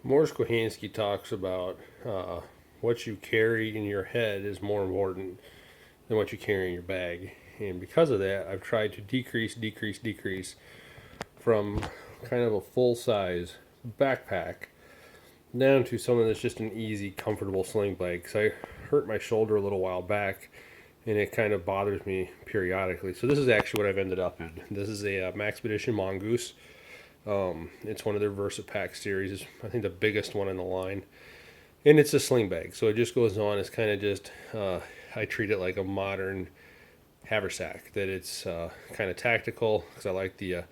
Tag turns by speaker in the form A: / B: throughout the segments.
A: Morris Kohansky talks about what you carry in your head is more important than what you carry in your bag. And because of that, I've tried to decrease from kind of a full size backpack down to something that's just an easy, comfortable sling bag. Because I hurt my shoulder a little while back and it kind of bothers me periodically. So this is actually what I've ended up in. This is a Maxpedition Mongoose. It's one of their VersaPack series. It's, I think, the biggest one in the line. And it's a sling bag. So it just goes on. It's kind of just, I treat it like a modern haversack. That it's kind of tactical because I like the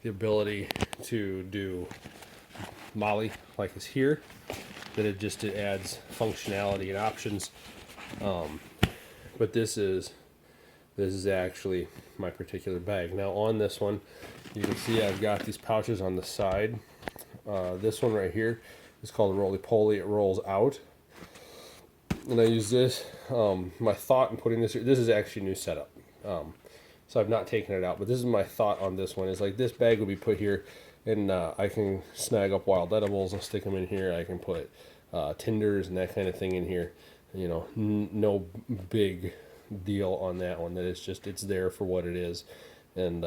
A: ability to do molly like is here. That it adds functionality and options. But this is actually my particular bag. Now on this one, you can see I've got these pouches on the side. This one right here is called a roly poly. It rolls out. And I use this. My thought in putting this is actually a new setup. So I've not taken it out, but this is my thought on this one. Is like this bag would be put here, and I can snag up wild edibles and stick them in here. I can put tinders and that kind of thing in here. You know, no big deal on that one. That it's there for what it is, and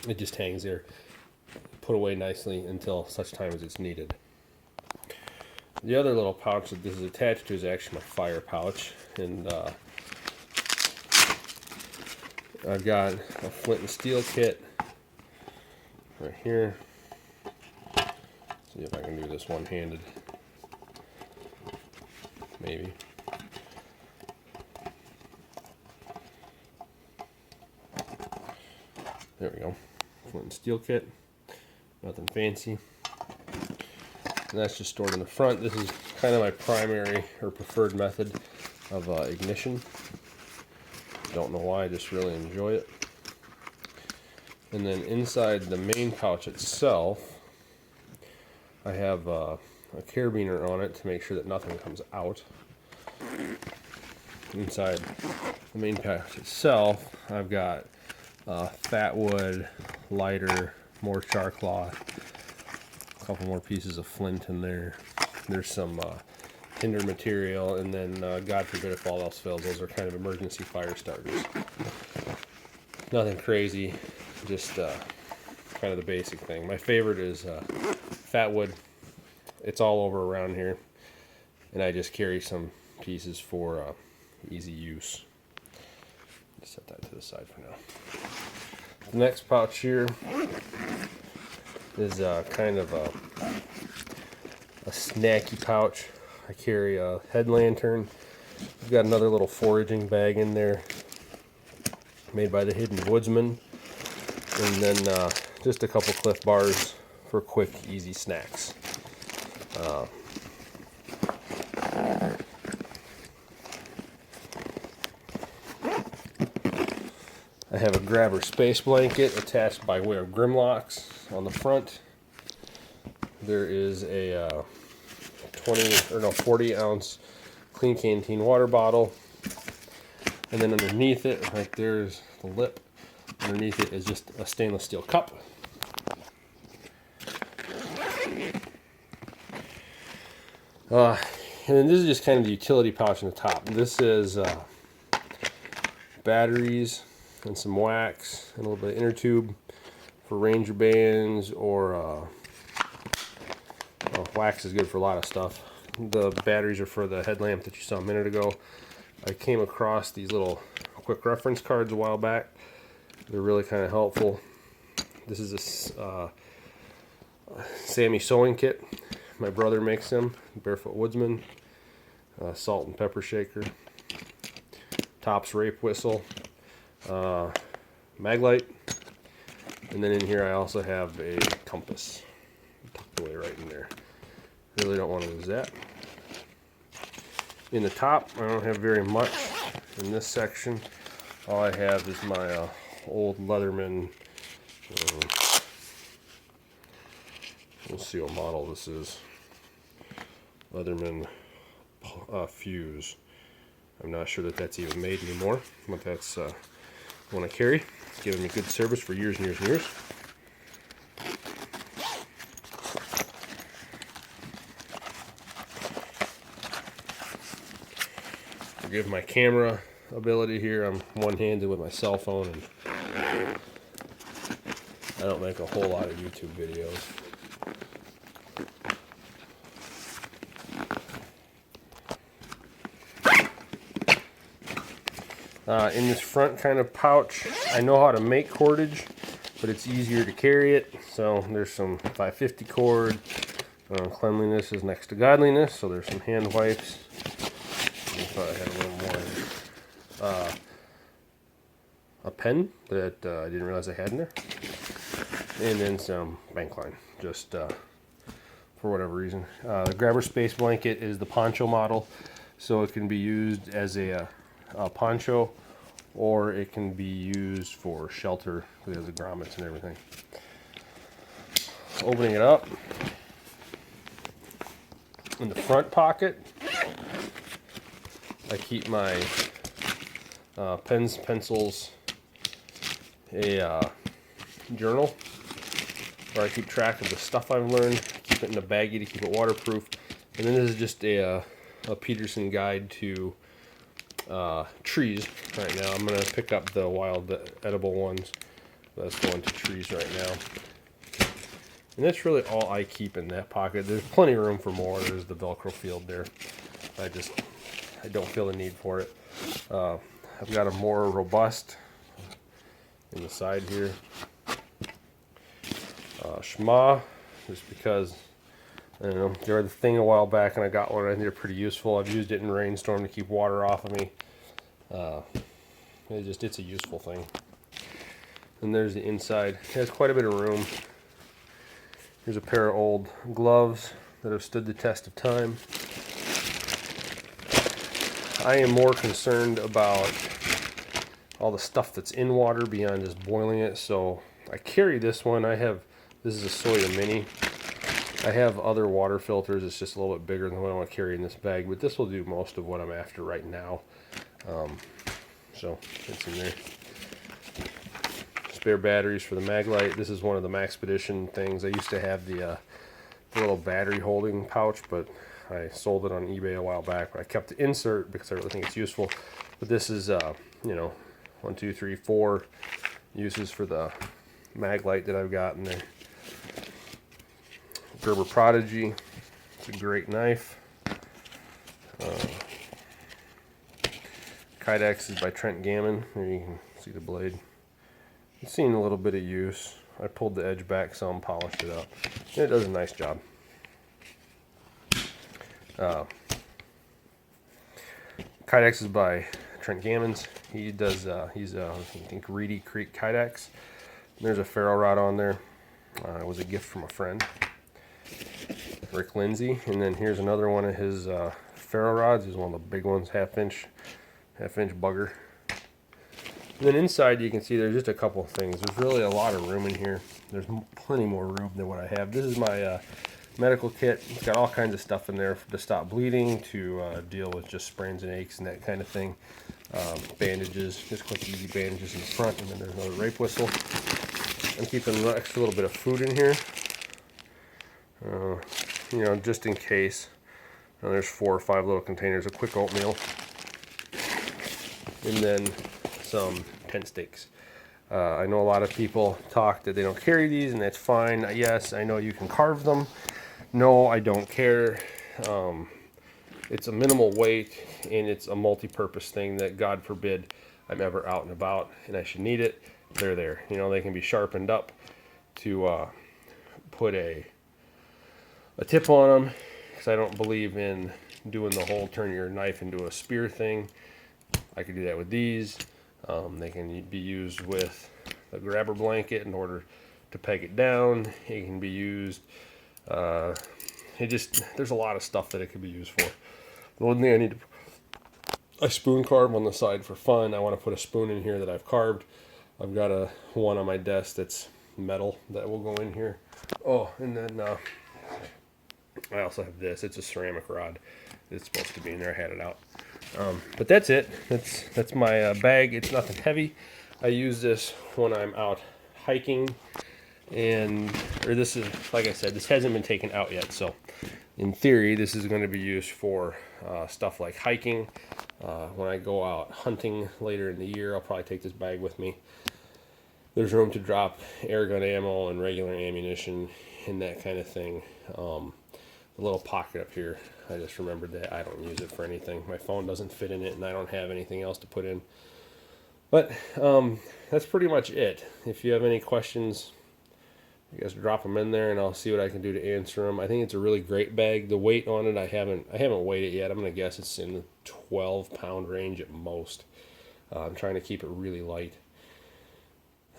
A: it just hangs there, put away nicely until such time as it's needed. The other little pouch that this is attached to is actually my fire pouch, and I've got a flint and steel kit right here. See if I can do this one-handed. Maybe. There we go. Flint and steel kit. Nothing fancy. And that's just stored in the front. This is kind of my primary or preferred method of ignition. Don't know why, I just really enjoy it. And then inside the main pouch itself, I have a carabiner on it to make sure that nothing comes out. Inside the main pouch itself, I've got fat wood, lighter, more char cloth, a couple more pieces of flint in there. There's some tinder material, and then God forbid if all else fails, those are kind of emergency fire starters. Nothing crazy, just kind of the basic thing. My favorite is fat wood. It's all over around here, and I just carry some pieces for easy use. Just set that to the side for now. The next pouch here is kind of a snacky pouch. I carry a head lantern. I've got another little foraging bag in there made by the Hidden Woodsman, and then just a couple Cliff Bars for quick, easy snacks. I have a grabber space blanket attached by way of Grimlocks on the front. There is a 40 ounce clean canteen water bottle, and then underneath it, right there's the lip. Underneath it is just a stainless steel cup. And then this is just kind of the utility pouch on the top. This is batteries and some wax and a little bit of inner tube for Ranger bands, or wax is good for a lot of stuff. The batteries are for the headlamp that you saw a minute ago. I came across these little quick reference cards a while back. They're really kind of helpful. This is a Sammy sewing kit. My brother makes them, Barefoot Woodsman. Salt and pepper shaker. Tops rape whistle. Maglite. And then in here I also have a compass tucked away right in there. Really don't want to lose that. In the top, I don't have very much. In this section, all I have is my old Leatherman. Let's see what model this is. Leatherman Fuse. I'm not sure that that's even made anymore, but that's one I carry. It's given me good service for years and years and years. forgive my camera ability here. I'm one-handed with my cell phone, and I don't make a whole lot of YouTube videos. In this front kind of pouch, I know how to make cordage, but it's easier to carry it. So there's some 550 cord. Cleanliness is next to godliness, so there's some hand wipes. I thought I had a little more. A pen that I didn't realize I had in there. And then some bank line, just for whatever reason. The grabber space blanket is the poncho model, so it can be used as a poncho, or it can be used for shelter because it has the grommets and everything. Opening it up, in the front pocket, I keep my pens, pencils, a journal where I keep track of the stuff I've learned. I keep it in a baggie to keep it waterproof. And then this is just a Peterson guide to trees right now. I'm going to pick up the wild edible ones. That's going to trees right now. And that's really all I keep in that pocket. There's plenty of room for more. There's the Velcro field there. I don't feel the need for it. I've got a more robust in the side here. Shma, just because, I don't know, they were the thing a while back and I got one. I think they're pretty useful. I've used it in rainstorm to keep water off of me. It's a useful thing. And there's the inside. It has quite a bit of room. Here's a pair of old gloves that have stood the test of time. I am more concerned about all the stuff that's in water beyond just boiling it, so I carry this one. This is a Soya Mini. I have other water filters. It's just a little bit bigger than what I want to carry in this bag, but this will do most of what I'm after right now. So it's in there. Spare batteries for the mag light. This is one of the Maxpedition things. I used to have the little battery holding pouch, but I sold it on eBay a while back. I kept the insert because I really think it's useful. But this is, 1, 2, 3, 4 uses for the mag light that I've got in there. Gerber Prodigy. It's a great knife. Kydex is by Trent Gammon. There you can see the blade. It's seen a little bit of use. I pulled the edge back some, polished it up. And it does a nice job. Kydex is by Trent Gammons. He does, he's I think Reedy Creek Kydex. There's a ferro rod on there. It was a gift from a friend, Rick Lindsay. And then here's another one of his ferro rods. He's one of the big ones, half inch bugger. And then inside you can see there's just a couple of things. There's really a lot of room in here. There's plenty more room than what I have. This is my medical kit. It's got all kinds of stuff in there to stop bleeding, to deal with just sprains and aches and that kind of thing. Bandages, just quick easy bandages in the front, and then there's another rape whistle. I'm keeping an extra little bit of food in here, just in case. And there's 4 or 5 little containers of quick oatmeal, and then some tent stakes. I know a lot of people talk that they don't carry these, and that's fine. Yes, I know you can carve them. No, I don't care. It's a minimal weight, and it's a multi-purpose thing that, God forbid, I'm ever out and about and I should need it. They're there. They can be sharpened up to put a tip on them, because I don't believe in doing the whole turn your knife into a spear thing. I could do that with these. They can be used with a grabber blanket in order to peg it down. It can be used, there's a lot of stuff that it could be used for. The one thing I need to spoon carve on the side for fun. I want to put a spoon in here that I've carved. I've got one on my desk that's metal that will go in here. Oh, and then I also have this. It's a ceramic rod. It's supposed to be in there. I had it out. But that's it. That's my bag. It's nothing heavy. I use this when I'm out hiking and or this is, like I said, this hasn't been taken out yet. So in theory, this is going to be used for stuff like hiking. When I go out hunting later in the year, I'll probably take this bag with me. There's room to drop air gun ammo and regular ammunition and that kind of thing. The little pocket up here, I just remembered that I don't use it for anything. My phone doesn't fit in it, and I don't have anything else to put in. But that's pretty much it. If you have any questions, I guess drop them in there, and I'll see what I can do to answer them. I think it's a really great bag. The weight on it, I haven't weighed it yet. I'm gonna guess it's in the 12-pound range at most. I'm trying to keep it really light.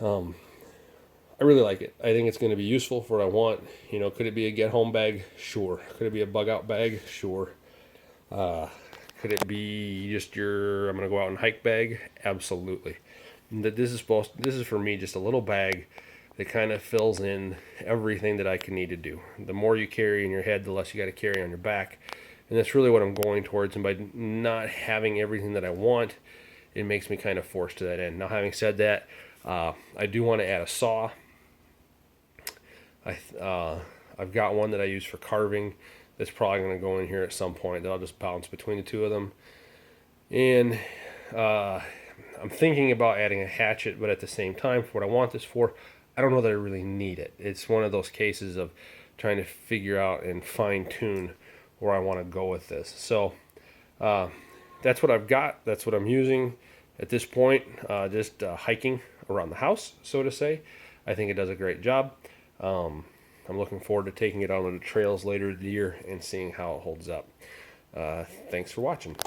A: I really like it. I think it's going to be useful for what I want. You know, could it be a get home bag? Sure. Could it be a bug out bag? Sure. Could it be just your I'm going to go out and hike bag? Absolutely. This is for me just a little bag that kind of fills in everything that I can need to do. The more you carry in your head, the less you got to carry on your back. And that's really what I'm going towards. And by not having everything that I want, it makes me kind of forced to that end. Now, having said that, I do want to add a saw. I've got one that I use for carving that's probably going to go in here at some point that I'll just bounce between the two of them. And I'm thinking about adding a hatchet, but at the same time, for what I want this for, I don't know that I really need it. It's one of those cases of trying to figure out and fine tune where I want to go with this. So that's what I've got. That's what I'm using at this point, just hiking around the house, so to say. I think it does a great job. I'm looking forward to taking it on the trails later in the year and seeing how it holds up. Thanks for watching.